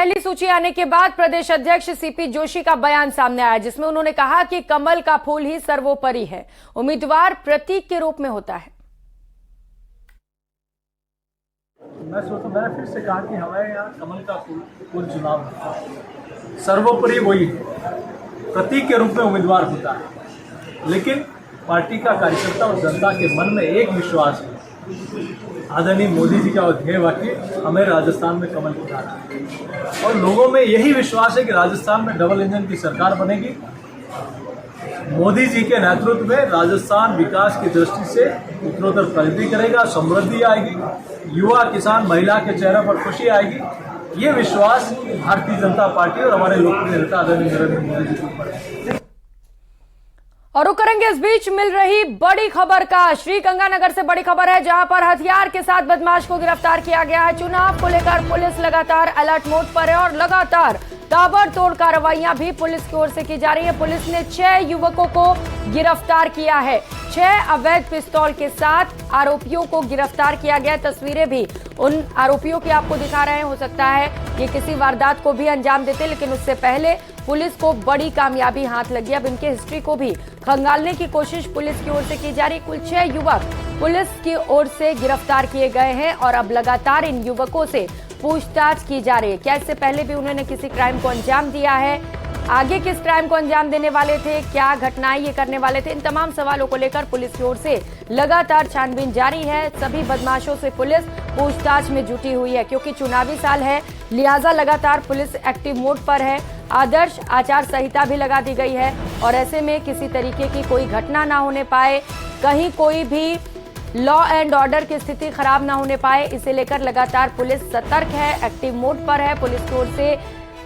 पहली सूची आने के बाद प्रदेश अध्यक्ष सीपी जोशी का बयान सामने आया, जिसमें उन्होंने कहा कि कमल का फूल ही सर्वोपरि है, उम्मीदवार प्रतीक के रूप में होता है। मैंने फिर से कहा कि हमारे यहाँ कमल का फूल चुनाव होता है, सर्वोपरि वही है, प्रतीक के रूप में उम्मीदवार होता है। लेकिन पार्टी का कार्यकर्ता और जनता के मन में एक विश्वास है, आदरणीय मोदी जी का ध्येय वाक्य हमें राजस्थान में कमल खिलाना है, और लोगों में यही विश्वास है कि राजस्थान में डबल इंजन की सरकार बनेगी। मोदी जी के नेतृत्व में राजस्थान विकास की दृष्टि से उत्तरोत्तर प्रगति करेगा, समृद्धि आएगी, युवा किसान महिला के चेहरे पर खुशी आएगी। ये विश्वास भारतीय जनता पार्टी और हमारे लोकप्रिय नेता आदरणीय नरेंद्र मोदी जी के ऊपर है। और करेंगे इस बीच मिल रही बड़ी खबर का। श्रीगंगानगर से बड़ी खबर है, जहां पर हथियार के साथ बदमाश को गिरफ्तार किया गया है। चुनाव को लेकर पुलिस लगातार अलर्ट मोड पर है और लगातार ताबड़तोड़ कार्रवाइयां भी पुलिस की ओर से की जा रही है। पुलिस ने 6 युवकों को गिरफ्तार किया है। 6 अवैध पिस्तौल के साथ आरोपियों को गिरफ्तार किया गया। तस्वीरें भी उन आरोपियों की आपको दिखा रहे हैं। हो सकता है ये किसी वारदात को भी अंजाम देते, लेकिन उससे पहले पुलिस को बड़ी कामयाबी हाथ लगी। अब इनके हिस्ट्री को भी खंगालने की कोशिश पुलिस की ओर से की जा रही। कुल 6 युवक पुलिस की ओर से गिरफ्तार किए गए हैं और अब लगातार इन युवकों से पूछताछ की जा रही है। क्या इससे पहले भी उन्होंने किसी क्राइम को अंजाम दिया है, आगे किस क्राइम को अंजाम देने वाले थे, क्या घटनाएं ये करने वाले थे, इन तमाम सवालों को लेकर पुलिस की ओर से लगातार छानबीन जारी है। सभी बदमाशों से पुलिस पूछताछ में जुटी हुई है, क्योंकि चुनावी साल है, लिहाजा लगातार पुलिस एक्टिव मोड पर है। आदर्श आचार संहिता भी लगा दी गई है और ऐसे में किसी तरीके की कोई घटना ना होने पाए, कहीं कोई भी लॉ एंड ऑर्डर की स्थिति खराब ना होने पाए, इसे लेकर लगातार पुलिस सतर्क है, एक्टिव मोड पर है। पुलिस की ओर से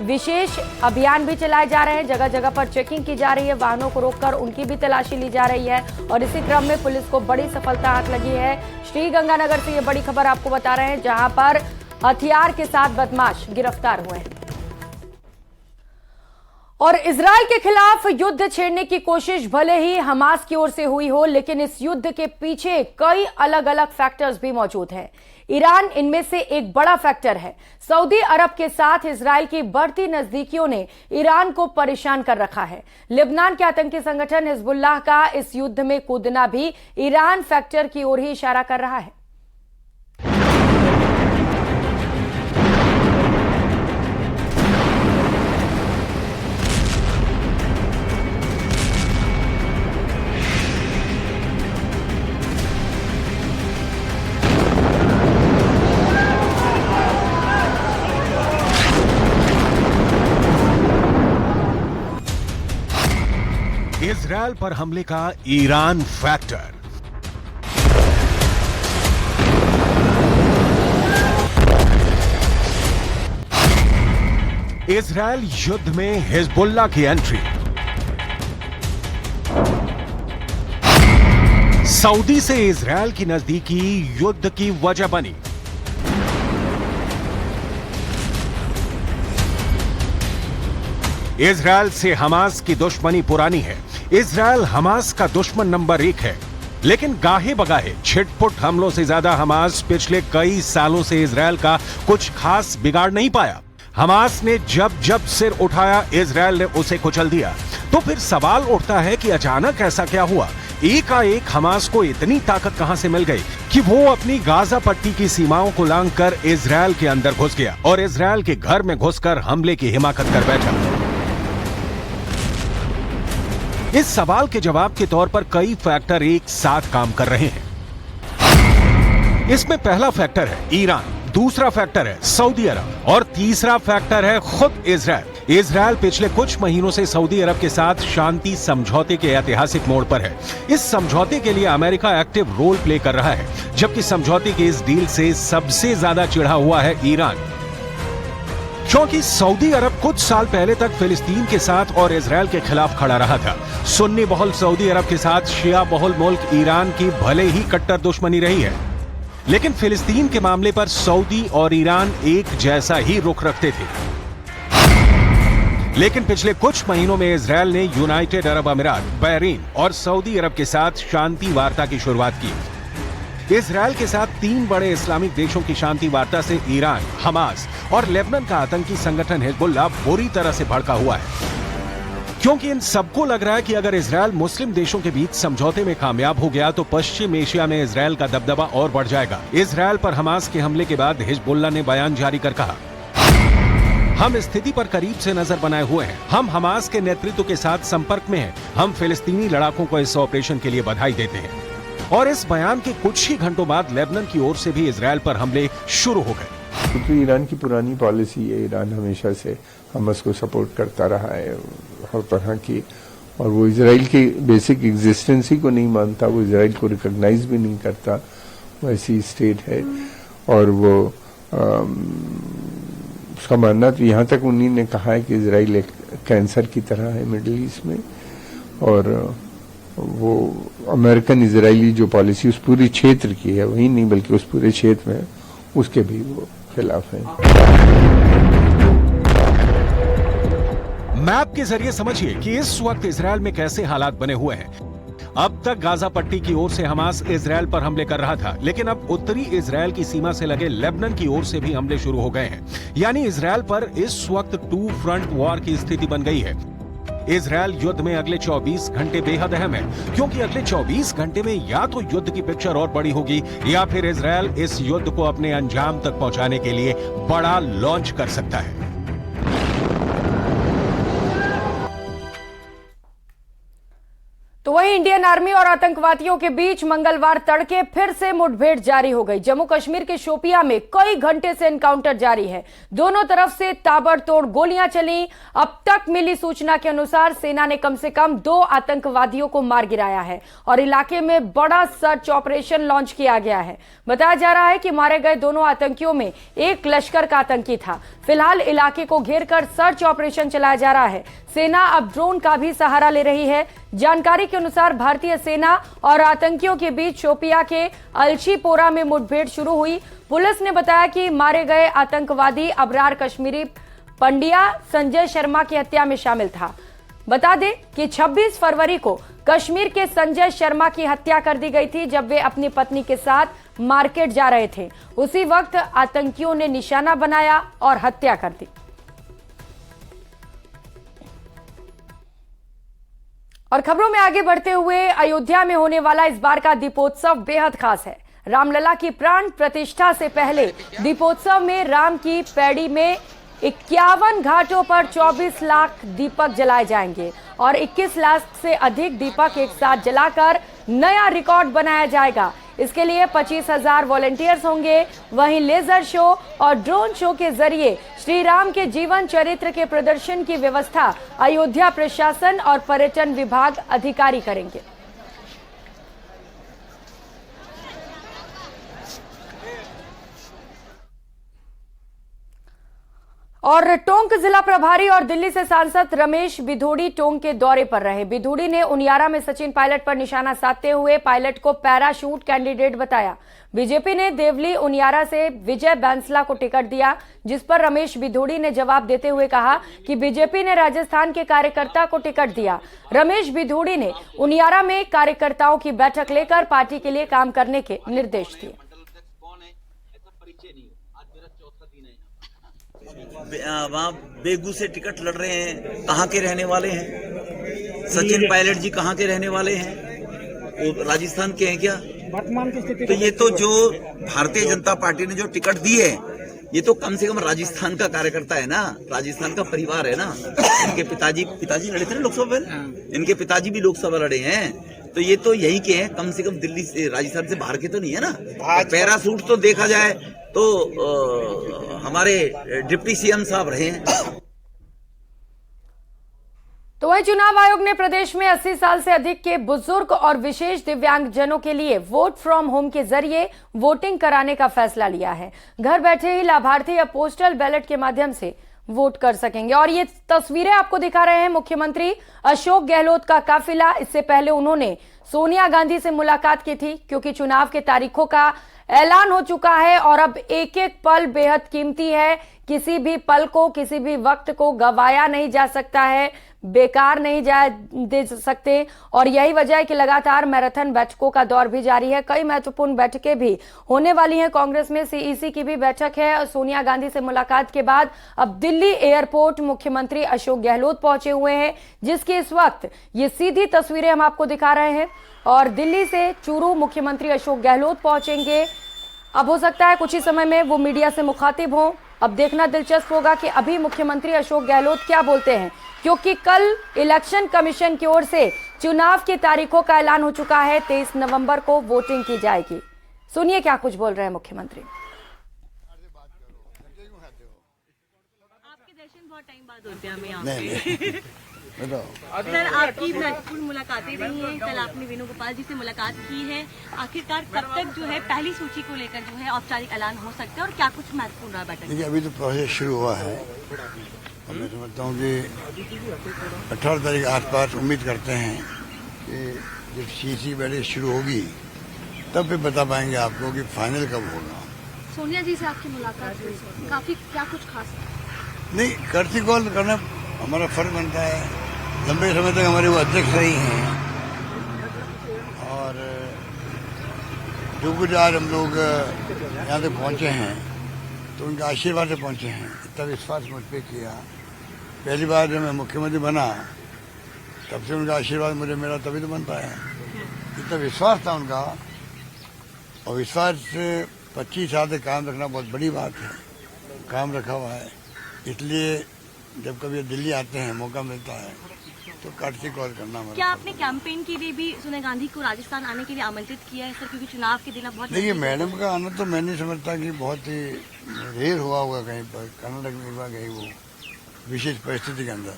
विशेष अभियान भी चलाए जा रहे हैं, जगह जगह पर चेकिंग की जा रही है, वाहनों को रोककर उनकी भी तलाशी ली जा रही है और इसी क्रम में पुलिस को बड़ी सफलता हाथ लगी है। श्रीगंगानगर से ये बड़ी खबर आपको बता रहे हैं, जहां पर हथियार के साथ बदमाश गिरफ्तार हुए हैं। और इजराइल के खिलाफ युद्ध छेड़ने की कोशिश भले ही हमास की ओर से हुई हो, लेकिन इस युद्ध के पीछे कई अलग अलग फैक्टर्स भी मौजूद हैं। ईरान इनमें से एक बड़ा फैक्टर है। सऊदी अरब के साथ इजराइल की बढ़ती नजदीकियों ने ईरान को परेशान कर रखा है। लेबनान के आतंकी संगठन हिजबुल्लाह का इस युद्ध में कूदना भी ईरान फैक्टर की ओर ही इशारा कर रहा है। इजरायल पर हमले का ईरान फैक्टर। इजरायल युद्ध में हिजबुल्लाह की एंट्री। सऊदी से इजरायल की नजदीकी युद्ध की वजह बनी। इजरायल से हमास की दुश्मनी पुरानी है। इजरायल हमास का दुश्मन नंबर 1 है, लेकिन गाहे बगाहे छिटपुट हमलों से ज्यादा हमास पिछले कई सालों से इजरायल का कुछ खास बिगाड़ नहीं पाया। हमास ने जब जब सिर उठाया, इजरायल ने उसे कुचल दिया। तो फिर सवाल उठता है कि अचानक ऐसा क्या हुआ? एकाएक हमास को इतनी ताकत कहां से मिल गई कि वो अपनी गाजा पट्टी की सीमाओं को लांघकर इजरायल के अंदर घुस गया और इजरायल के घर में घुसकर हमले की हिमाकत कर बैठा? इस सवाल के जवाब के तौर पर कई फैक्टर एक साथ काम कर रहे हैं। इसमें पहला फैक्टर है ईरान, दूसरा फैक्टर है सऊदी अरब और तीसरा फैक्टर है खुद इजरायल। इजरायल पिछले कुछ महीनों से सऊदी अरब के साथ शांति समझौते के ऐतिहासिक मोड़ पर है। इस समझौते के लिए अमेरिका एक्टिव रोल प्ले कर रहा है, जबकि समझौते के इस डील से सबसे ज्यादा चिढ़ा हुआ है ईरान, क्योंकि सऊदी अरब कुछ साल पहले तक फिलिस्तीन के साथ और इजरायल के खिलाफ खड़ा रहा था। सुन्नी बहुल सऊदी अरब के साथ शिया बहुल मुल्क ईरान की भले ही कट्टर दुश्मनी रही है, लेकिन फिलिस्तीन के मामले पर सऊदी और ईरान एक जैसा ही रुख रखते थे। लेकिन पिछले कुछ महीनों में इजरायल ने यूनाइटेड अरब अमीरात, बहरीन और सऊदी अरब के साथ शांति वार्ता की शुरुआत की। इजरायल के साथ 3 बड़े इस्लामिक देशों की शांति वार्ता से ईरान, हमास और लेबनान का आतंकी संगठन हिजबुल्लाह बुरी तरह से भड़का हुआ है, क्योंकि इन सबको लग रहा है कि अगर इजरायल मुस्लिम देशों के बीच समझौते में कामयाब हो गया तो पश्चिम एशिया में इजरायल का दबदबा और बढ़ जाएगा। इजरायल पर हमास के हमले के बाद हिजबुल्लाह ने बयान जारी कर कहा, हम स्थिति पर करीब से नजर बनाए हुए हैं, हम हमास के नेतृत्व के साथ संपर्क में हैं, हम फिलिस्तीनी लड़ाकों को इस ऑपरेशन के लिए बधाई देते हैं। और इस बयान के कुछ ही घंटों बाद लेबनान की ओर से भी इजरायल पर हमले शुरू हो गए। तो ईरान की पुरानी पॉलिसी है, ईरान हमेशा से हमास को सपोर्ट करता रहा है हर तरह की, और वो इजराइल की बेसिक एग्जिस्टेंस ही को नहीं मानता, वो इजराइल को रिकॉग्नाइज भी नहीं करता, वैसी स्टेट है। और वो उसका मानना तो यहाँ तक उन्हीं ने कहा है कि इजराइल एक कैंसर की तरह है मिडिल ईस्ट में, और वो अमेरिकन इजरायली जो पॉलिसी उस पूरे क्षेत्र की है, वही नहीं बल्कि उस पूरे क्षेत्र में, उसके भी वो खिलाफ है। मैप के जरिए समझिए कि इस वक्त इजरायल में कैसे हालात बने हुए हैं। अब तक गाजा पट्टी की ओर से हमास इजरायल पर हमले कर रहा था, लेकिन अब उत्तरी इजरायल की सीमा से लगे लेबनान की ओर से भी हमले शुरू हो गए हैं। यानी इजरायल पर इस वक्त 2 फ्रंट वॉर की स्थिति बन गई है। इजरायल युद्ध में अगले 24 घंटे बेहद अहम है, क्योंकि अगले 24 घंटे में या तो युद्ध की पिक्चर और बड़ी होगी, या फिर इजरायल इस युद्ध को अपने अंजाम तक पहुंचाने के लिए बड़ा लॉन्च कर सकता है। तो वहीं इंडियन आर्मी और आतंकवादियों के बीच मंगलवार तड़के फिर से मुठभेड़ जारी हो गई। जम्मू कश्मीर के शोपियां में कई घंटे से एनकाउंटर जारी है, दोनों तरफ से ताबड़तोड़ गोलियां चली। अब तक मिली सूचना के अनुसार सेना ने कम से कम 2 आतंकवादियों को मार गिराया है और इलाके में बड़ा सर्च ऑपरेशन लॉन्च किया गया है। बताया जा रहा है कि मारे गए दोनों आतंकियों में एक लश्कर का आतंकी था। फिलहाल इलाके को घेरकर सर्च ऑपरेशन चलाया जा रहा है। सेना अब ड्रोन का भी सहारा ले रही है। जानकारी के अनुसार भारतीय सेना और आतंकियों के बीच शोपिया के अलशीपोरा में मुठभेड़ शुरू हुई। पुलिस ने बताया कि मारे गए आतंकवादी अबरार कश्मीरी पंड्या संजय शर्मा की हत्या में शामिल था। बता दें कि 26 फरवरी को कश्मीर के संजय शर्मा की हत्या कर दी गई थी, जब वे अपनी पत्नी के साथ मार्केट जा रहे थे। उसी वक्त आतंकियों ने निशाना बनाया और हत्या कर दी। और खबरों में आगे बढ़ते हुए, अयोध्या में होने वाला इस बार का दीपोत्सव बेहद खास है। रामलला की प्राण प्रतिष्ठा से पहले दीपोत्सव में राम की पैड़ी में 51 घाटों पर 24 लाख दीपक जलाए जाएंगे और 21 लाख से अधिक दीपक एक साथ जलाकर नया रिकॉर्ड बनाया जाएगा। इसके लिए 25,000 वॉलंटियर्स होंगे। वहीं लेजर शो और ड्रोन शो के जरिए श्री राम के जीवन चरित्र के प्रदर्शन की व्यवस्था अयोध्या प्रशासन और पर्यटन विभाग अधिकारी करेंगे। और टोंक जिला प्रभारी और दिल्ली से सांसद रमेश बिधूड़ी टोंक के दौरे पर रहे। बिधूड़ी ने उनियारा में सचिन पायलट पर निशाना साधते हुए पायलट को पैराशूट कैंडिडेट बताया। बीजेपी ने देवली उनियारा से विजय बैंसला को टिकट दिया, जिस पर रमेश बिधूड़ी ने जवाब देते हुए कहा कि बीजेपी ने राजस्थान के कार्यकर्ता को टिकट दिया। रमेश बिधूड़ी ने उनियारा में कार्यकर्ताओं की बैठक लेकर पार्टी के लिए काम करने के निर्देश दिए। वहाँ बेगू से टिकट लड़ रहे हैं, कहाँ के रहने वाले हैं? सचिन पायलट जी कहाँ के रहने वाले हैं? वो राजस्थान के हैं क्या? वर्तमान की स्थिति तो ये तो जो भारतीय जनता पार्टी ने जो टिकट दी है, ये तो कम से कम राजस्थान का कार्यकर्ता है ना, राजस्थान का परिवार है ना। इनके पिताजी लड़े थे ना लोकसभा में, इनके पिताजी भी लोकसभा लड़े हैं, तो ये तो यही के हैं, कम से कम दिल्ली से राजस्थान से बाहर के तो नहीं है ना। पैरासूट तो देखा जाए तो हमारे डिप्टी सीएम साहब रहे हैं। तो वहीं चुनाव आयोग ने प्रदेश में 80 साल से अधिक के बुजुर्ग और विशेष दिव्यांगजनों के लिए वोट फ्रॉम होम के जरिए वोटिंग कराने का फैसला लिया है। घर बैठे ही लाभार्थी या पोस्टल बैलेट के माध्यम से वोट कर सकेंगे। और ये तस्वीरें आपको दिखा रहे हैं मुख्यमंत्री अशोक गहलोत का काफिला। इससे पहले उन्होंने सोनिया गांधी से मुलाकात की थी, क्योंकि चुनाव के तारीखों का ऐलान हो चुका है और अब एक एक पल बेहद कीमती है। किसी भी पल को, किसी भी वक्त को गवाया नहीं जा सकता है, बेकार नहीं दे सकते। और यही वजह है कि लगातार मैराथन बैठकों का दौर भी जारी है। कई महत्वपूर्ण बैठकें भी होने वाली हैं। कांग्रेस में सीईसी की भी बैठक है। सोनिया गांधी से मुलाकात के बाद अब दिल्ली एयरपोर्ट मुख्यमंत्री अशोक गहलोत पहुंचे हुए हैं, जिसकी इस वक्त ये सीधी तस्वीरें हम आपको दिखा रहे हैं। और दिल्ली से चूरू मुख्यमंत्री अशोक गहलोत पहुंचेंगे। अब हो सकता है कुछ ही समय में वो मीडिया से मुखातिब हों। अब देखना दिलचस्प होगा कि अभी मुख्यमंत्री अशोक गहलोत क्या बोलते हैं, क्योंकि कल इलेक्शन कमीशन की ओर से चुनाव की तारीखों का ऐलान हो चुका है। 23 नवंबर को वोटिंग की जाएगी। सुनिए क्या कुछ बोल रहे हैं मुख्यमंत्री। आपके दर्शन बहुत टाइम बाद होते हैं हमें यहाँ पे। सर, आपकी महत्वपूर्ण मुलाकातें रही हैं। कल आपने वेणुगोपाल जी से मुलाकात की है। आखिरकार कब तक जो है पहली सूची को लेकर जो है औपचारिक ऐलान हो सकता है और क्या कुछ महत्वपूर्ण रहा बैठक? देखिए, अभी तो प्रोसेस शुरू हुआ है और मैं समझता हूँ कि 18 तारीख के आसपास उम्मीद करते हैं कि जब सीसी बैठक शुरू होगी तब फिर बता पाएंगे आपको कि फाइनल कब होगा। सोनिया जी से आपकी मुलाकात हुई, काफी क्या कुछ खास? नहीं, कर्ती कॉल करना हमारा फर्ज बनता है। लंबे समय तक हमारे वो अध्यक्ष रही हैं और जो कुछ आज हम लोग यहाँ तक पहुँचे हैं तो उनके आशीर्वाद से पहुँचे हैं। इतना विश्वास मुझ पर किया। पहली बार जब मैं मुख्यमंत्री बना तब से उनका आशीर्वाद मुझे मिला, तभी तो बन पाया। इतना विश्वास था उनका, और विश्वास से 25 साल से काम रखना बहुत बड़ी बात है। काम रखा हुआ है, इसलिए जब कभी दिल्ली आते हैं मौका मिलता है तो कर्ती कॉल करना। क्या आपने कैंपेन के लिए भी सोनिया गांधी को राजस्थान आने के लिए आमंत्रित किया है सर, क्योंकि चुनाव के दिन बहुत? देखिए, मैडम का आना तो मैं नहीं समझता कि बहुत ही रेयर हुआ होगा कहीं पर। कर्नाटक में एक बार गई वो विशेष परिस्थिति के अंदर।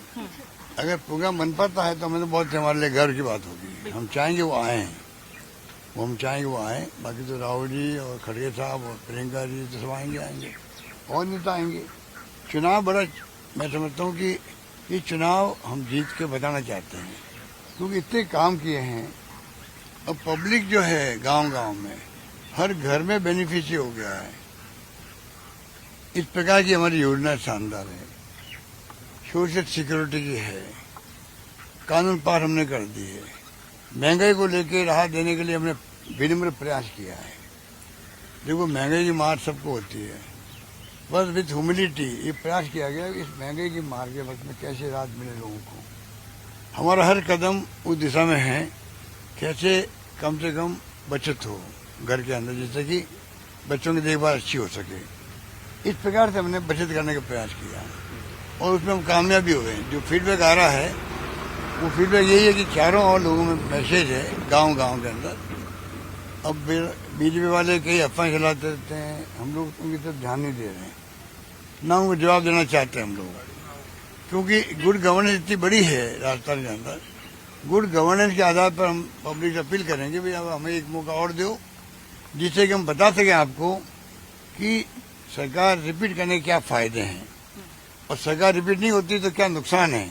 अगर प्रोग्राम बन पाता है तो हमें तो बहुत हमारे लिए गर्व की बात होगी। हम चाहेंगे वो आए, हम चाहेंगे वो आए। बाकी तो राहुल जी और खड़गे साहब और प्रियंका जी तो सब आएंगे और नेता आएंगे। चुनाव बड़ा, मैं समझता हूँ कि ये चुनाव हम जीत के बताना चाहते हैं, क्योंकि इतने काम किए हैं। अब पब्लिक जो है गांव-गांव में हर घर में बेनिफिशियरी हो गया है। इस प्रकार की हमारी योजना शानदार है। सोशल सिक्योरिटी की है, कानून पार हमने कर दी है। महंगाई को लेकर राहत देने के लिए हमने विनम्र प्रयास किया है। देखो, महंगाई की मार सबको होती है, बस विथ ह्यूमिलिटी ये प्रयास किया गया इस महंगाई की मार के वक्त में कैसे राहत मिले लोगों को। हमारा हर कदम उस दिशा में है, कैसे कम से कम बचत हो घर के अंदर, जिससे कि बच्चों की देखभाल अच्छी हो सके। इस प्रकार से हमने बचत करने का प्रयास किया और उसमें हम कामयाब भी हुए। जो फीडबैक आ रहा है वो फीडबैक यही है कि चारों और लोगों में मैसेज है गांव-गांव के अंदर। अब बीजेपी वाले कई अफवाहें फैलाते रहते हैं, हम लोग उनकी तरफ ध्यान नहीं दे रहे हैं, ना उनको जवाब देना चाहते हैं हम लोग, क्योंकि गुड गवर्नेंस इतनी बड़ी है राजस्थान के अंदर। गुड गवर्नेंस के आधार पर हम पब्लिक से अपील करेंगे भाई अब हमें एक मौका और दो, जिससे कि हम बता सकें आपको कि सरकार रिपीट करने के क्या फायदे हैं और सरकार रिपीट नहीं होती तो क्या नुकसान है,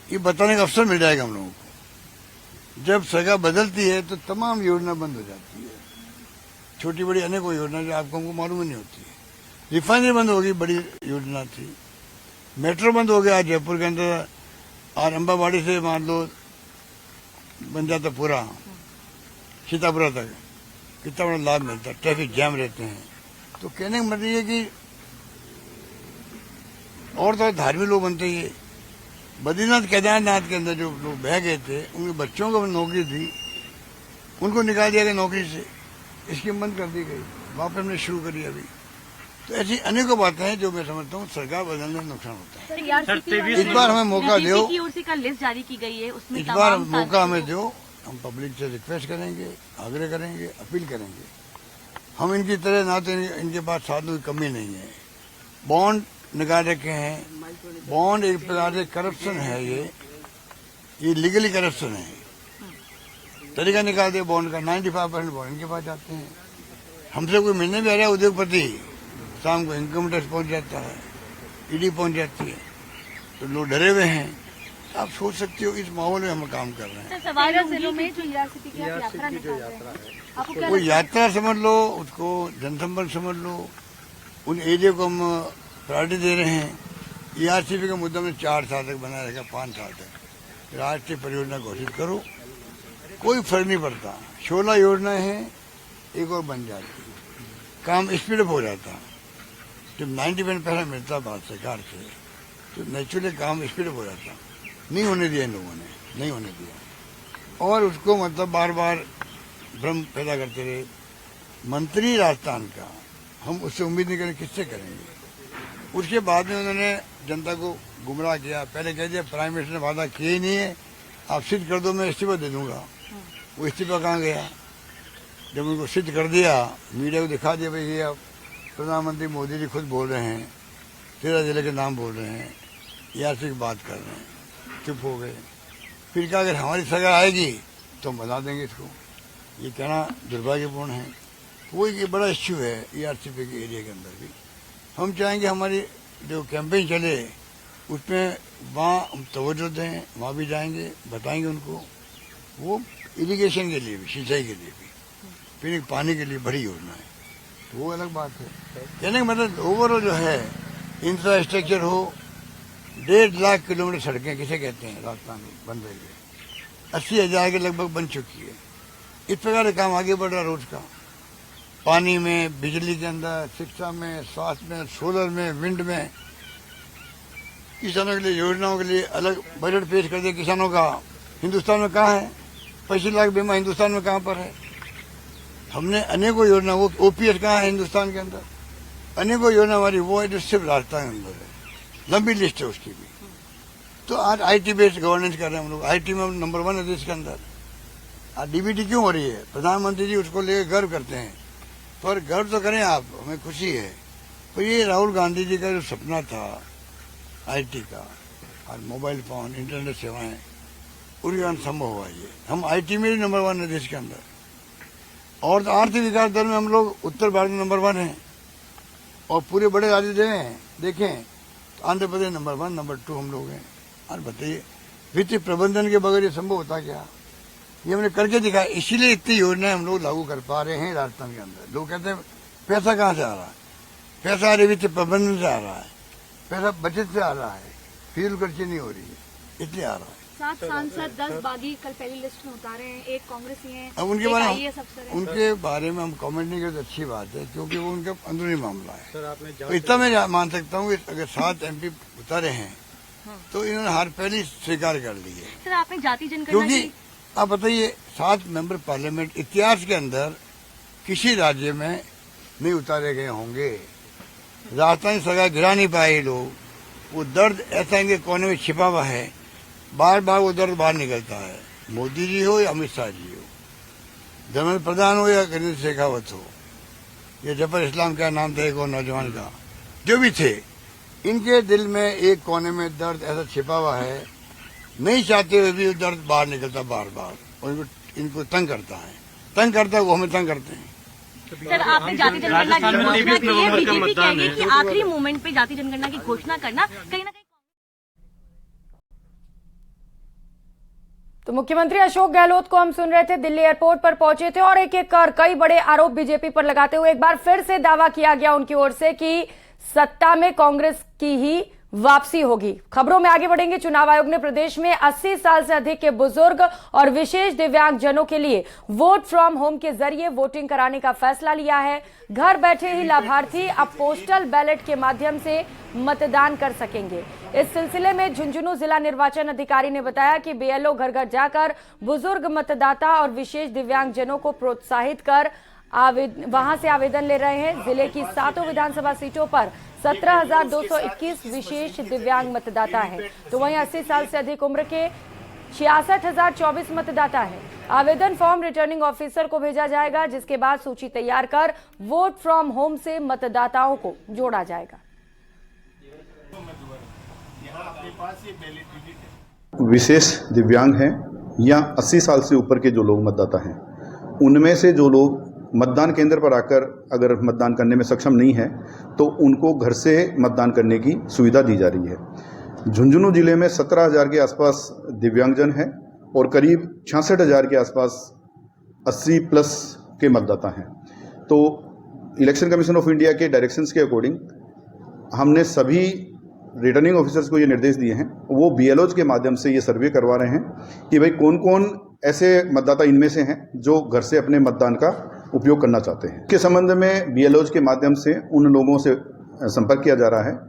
ये बताने का अवसर मिल जाएगा हम लोगों को। जब सरकार बदलती है तो तमाम योजना बंद हो जाती है, छोटी बड़ी अनेकों योजना जो आपको हमको मालूम नहीं होती है। रिफाइनरी बंद हो गई, बड़ी योजना थी। मेट्रो बंद हो गया जयपुर के अंदर, और अम्बावाड़ी से मान लो बन जाता पूरा सीतापुरा तक, कितना बड़ा लाभ मिलता। ट्रैफिक जैम रहते हैं। तो कहने का मतलब ये कि और तो धार्मिक लोग बनते ही। बद्रीनाथ केदारनाथ के अंदर जो लोग बह गए थे, उनके बच्चों को नौकरी थी, उनको निकाल दिया गया नौकरी से, स्कीम बंद कर दी गई, वापस हमने शुरू करी अभी। तो ऐसी अनेकों बातें हैं जो मैं समझता हूँ सरकार बदलने में नुकसान होता है। इस बार हमें मौका दो, की ओर से कल लिस्ट जारी की गई है, उसमें इस बार मौका हमें दो। हम पब्लिक से रिक्वेस्ट करेंगे, आग्रह करेंगे, अपील करेंगे। हम इनकी तरह ना तो इनके पास साधनों की कमी नहीं है। बॉन्ड निकाल रखे हैं, बॉन्ड एक प्रकार से करप्शन है। ये लीगली करप्शन है। तरीका निकाल दे बॉन्ड का, 95% बॉन्ड इनके पास जाते हैं। हमसे कोई मिलने भी आ रहा है उद्योगपति, शाम को इनकम टैक्स पहुंच जाता है, ईडी पहुंच जाती है, तो लोग डरे हुए हैं। आप सोच सकते हो इस माहौल में हम काम कर रहे हैं। सर, सवाल जिलों में जो ईआरसीपी की आप यात्रा निकाल रहे हैं, आपको क्या वो लगता है? यात्रा समझ लो, उसको जनसंपर्क समझ लो, उन एरिया को हम प्रायोरिटी दे रहे हैं। ईआरसीपी का मुद्दा में 4 साल तक बना रहेगा, 5 साल तक राष्ट्रीय परियोजना घोषित करो, कोई फर्क नहीं पड़ता। 16 योजनाएं हैं, एक और बन जाती, काम स्पीड अप हो जाता। जब 90% पैसा मिलता भारत सरकार से तो नेचुरली काम स्पीड अप हो जाता। नहीं होने दिया इन लोगों ने, नहीं होने दिया, और उसको मतलब बार बार भ्रम पैदा करते रहे। मंत्री राजस्थान का हम उससे उम्मीद नहीं करें, किससे करेंगे। उसके बाद में उन्होंने जनता को गुमराह किया। पहले कह दिया प्राइम मिनिस्टर ने वादा किया ही नहीं है, आप सिद्ध कर दो, मैं इस्तीफा दे दूंगा। वो इस्तीफा कहाँ गया? जब उनको सिद्ध कर दिया, मीडिया को दिखा दिया भाई ये आप प्रधानमंत्री मोदी जी खुद बोल रहे हैं, 13 जिले के नाम बोल रहे हैं, ईआरसी की बात कर रहे हैं, चुप हो गए। फिर कहा अगर हमारी सरकार आएगी तो हम बता देंगे इसको। ये कहना दुर्भाग्यपूर्ण है। वो एक बड़ा इश्यू है ईआरसीपी के एरिया के अंदर भी। हम चाहेंगे हमारी जो कैंपेन चले उसमें वहाँ हम तवज्जो दें, वहाँ भी जाएंगे, बताएंगे उनको। वो इरिगेशन के लिए भी, सिंचाई के लिए भी, पीने के पानी के लिए बड़ी योजना है, तो वो अलग बात है। कहने का मतलब ओवरऑल जो है इंफ्रास्ट्रक्चर हो, 1.5 लाख किलोमीटर सड़कें किसे कहते हैं राजस्थान में बन रही है, 80,000 के लगभग बन चुकी है। इस प्रकार का काम आगे बढ़ रहा है रोज का। पानी में, बिजली के अंदर, शिक्षा में, स्वास्थ्य में, सोलर में, विंड में, किसानों के लिए योजनाओं के लिए अलग बजट पेश कर दिया किसानों का। हिंदुस्तान में कहाँ है 25 लाख बीमा? हिंदुस्तान में कहाँ पर है? हमने अनेकों योजना, वो ओपीएस कहाँ है हिंदुस्तान के अंदर? अनेकों योजना हमारी वो है जो सिर्फ राजस्थान के अंदर है, लंबी लिस्ट है उसकी भी। तो आज आईटी बेस्ड गवर्नेंस कर रहे हैं हम लोग, आईटी में नंबर 1 है देश के अंदर। आज डीबीटी क्यों हो रही है? प्रधानमंत्री जी उसको लेकर गर्व करते हैं, पर गर्व तो करें आप, हमें खुशी है। पर ये राहुल गांधी जी का जो सपना था आईटी का, आज मोबाइल फोन, इंटरनेट सेवाएं, उनके कारण संभव हुआ। ये हम आईटी में भी नंबर 1 है देश के अंदर, और आर्थिक विकास दर में हम लोग उत्तर भारत में नंबर 1 है, और पूरे बड़े राज्य देखें तो आंध्र प्रदेश नंबर 1, नंबर 2 हम लोग हैं। और बताइए वित्तीय प्रबंधन के बगैर ये संभव होता क्या? ये हमने करके दिखाया, इसीलिए इतनी योजनाएं हम लोग लागू कर पा रहे हैं राजस्थान के अंदर। लोग कहते हैं पैसा कहाँ से आ रहा है? पैसा वित्तीय प्रबंधन से आ रहा है, पैसा बचत से आ रहा है, फिजूल खर्ची नहीं हो रही है, इसलिए आ रहा है। 7 सांसद 10 बागी कल पहली लिस्ट में उतारे हैं, एक कांग्रेसी हैं, अब उनके एक बारे IAS अफसर हैं। उनके बारे में हम कमेंट नहीं करते, अच्छी बात है, क्योंकि वो उनका अंदरूनी मामला है। तो इतना मैं मान सकता हूँ कि अगर 7 MP उतारे हैं तो इन्होंने हार पहले स्वीकार कर ली है। सर, आपने जाति जनगणना क्योंकि की, आप बताइए 7 मेंबर पार्लियामेंट इतिहास के अंदर किसी राज्य में नहीं उतारे गए होंगे। राजस्थान की सरकार गिरा नहीं पाए लोग। वो दर्द ऐसा इनके कोने में छिपा हुआ है, बार बार वो दर्द बाहर निकलता है। मोदी जी हो या अमित शाह जी हो, धर्मेंद्र प्रधान हो या गणेश शेखावत हो, या जफर इस्लाम का नाम था एक और नौजवान का, जो भी थे, इनके दिल में एक कोने में दर्द ऐसा छिपा हुआ है, नहीं चाहते हुए भी वो दर्द बाहर निकलता बार बार, और इनको तंग करता है, वो हमें तंग करते हैं। सर, आपने जाति जनगणना की घोषणा की है, बीजेपी कह रही है कि आखिरी मोमेंट पे जाति जनगणना की घोषणा करना कहीं ना कहीं। तो मुख्यमंत्री अशोक गहलोत को हम सुन रहे थे, दिल्ली एयरपोर्ट पर पहुंचे थे और एक एक कर कई बड़े आरोप बीजेपी पर लगाते हुए एक बार फिर से दावा किया गया उनकी ओर से कि सत्ता में कांग्रेस की ही वापसी होगी। खबरों में आगे बढ़ेंगे। चुनाव आयोग ने प्रदेश में 80 साल से अधिक के बुजुर्ग और विशेष दिव्यांग जनों के लिए वोट फ्रॉम होम के जरिए वोटिंग कराने का फैसला लिया है। घर बैठे ही लाभार्थी अब पोस्टल बैलेट के माध्यम से मतदान कर सकेंगे। इस सिलसिले में झुंझुनू जिला निर्वाचन अधिकारी ने बताया कि BLO घर घर जाकर बुजुर्ग मतदाता और विशेष दिव्यांग जनों को प्रोत्साहित कर वहां से आवेदन ले रहे हैं। जिले की 7 विधानसभा सीटों पर 17,221 विशेष दिव्यांग मतदाता हैं, तो वहीं 80 साल से अधिक उम्र के 66,024 मतदाता हैं। आवेदन फॉर्म रिटर्निंग ऑफिसर को भेजा जाएगा, जिसके बाद सूची तैयार कर वोट फ्रॉम होम से मतदाताओं को जोड़ा जाएगा। विशेष दिव्यांग हैं या 80 साल से ऊपर के जो लोग मतदाता हैं, उनमें से जो लोग मतदान केंद्र पर आकर अगर मतदान करने में सक्षम नहीं है तो उनको घर से मतदान करने की सुविधा दी जा रही है। झुंझुनू जिले में 17,000 के आसपास दिव्यांगजन हैं और करीब 66,000 के आसपास 80 प्लस के मतदाता हैं। तो इलेक्शन कमीशन ऑफ इंडिया के डायरेक्शंस के अकॉर्डिंग हमने सभी रिटर्निंग ऑफिसर्स को ये निर्देश दिए हैं, वो बीएलओज के माध्यम से ये सर्वे करवा रहे हैं कि भाई कौन कौन ऐसे मतदाता इनमें से हैं जो घर से अपने मतदान का उपयोग करना चाहते हैं। के संबंध में बीएलओज के माध्यम से उन लोगों से संपर्क किया जा रहा है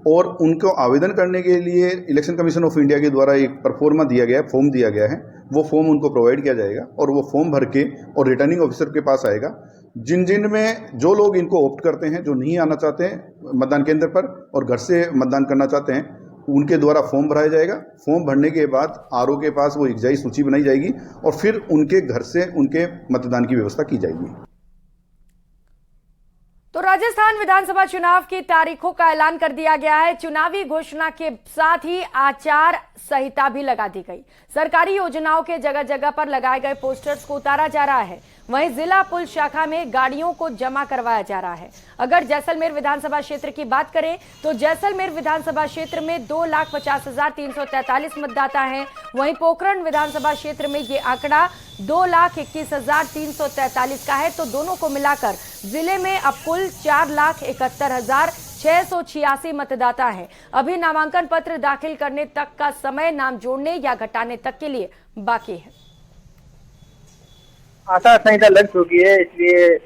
और उनको आवेदन करने के लिए इलेक्शन कमीशन ऑफ इंडिया के द्वारा एक परफॉर्मा दिया गया है, फॉर्म दिया गया है, वो फॉर्म उनको प्रोवाइड किया जाएगा और वो फॉर्म भर के और रिटर्निंग ऑफिसर के पास आएगा। जिन जिन में जो लोग इनको ऑप्ट करते हैं, जो नहीं आना चाहते हैं मतदान केंद्र पर और घर से मतदान करना चाहते हैं, उनके द्वारा फॉर्म भराया जाएगा। फॉर्म भरने के बाद आरओ के पास वो एकजाई सूची बनाई जाएगी और फिर उनके घर से उनके मतदान की व्यवस्था की जाएगी। तो राजस्थान विधानसभा चुनाव की तारीखों का ऐलान कर दिया गया है। चुनावी घोषणा के साथ ही आचार संहिता भी लगा दी गई। सरकारी योजनाओं के जगह जगह पर लगाए गए पोस्टर्स को उतारा जा रहा है। वहीं जिला पुलिस शाखा में गाड़ियों को जमा करवाया जा रहा है। अगर जैसलमेर विधानसभा क्षेत्र की बात करें तो जैसलमेर विधानसभा क्षेत्र में 2,50,343 मतदाता हैं। वहीं पोखरण विधानसभा क्षेत्र में ये आंकड़ा 2,21,343 का है। तो दोनों को मिलाकर जिले में अब कुल 4,71,686 मतदाता हैं। अभी नामांकन पत्र दाखिल करने तक का समय नाम जोड़ने या घटाने तक के लिए बाकी है। आचार संहिता लग चुकी है, इसलिए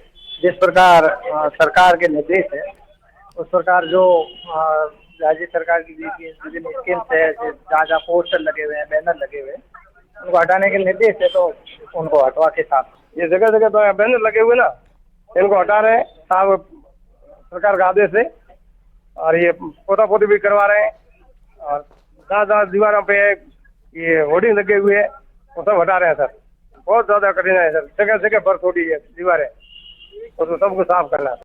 जिस प्रकार सरकार के निर्देश है उस प्रकार जो राज्य सरकार की विभिन्न स्कीम्स है, जहाँ जहाँ पोस्टर लगे हुए हैं, बैनर लगे हुए हैं, उनको हटाने के निर्देश है, तो उनको हटवा के साथ ये जगह जगह तो बैनर लगे हुए ना, इनको हटा रहे हैं साहब सरकार का आदेश है। और ये पोता पोती भी करवा रहे हैं और जहाँ जहाँ दीवारों पे ये होर्डिंग लगे हुए हैं वो सब हटा रहे हैं सर। बहुत ज्यादा कठिन है सर, जगह जगह पर थोड़ी है दीवारें, तो सबको साफ करना है।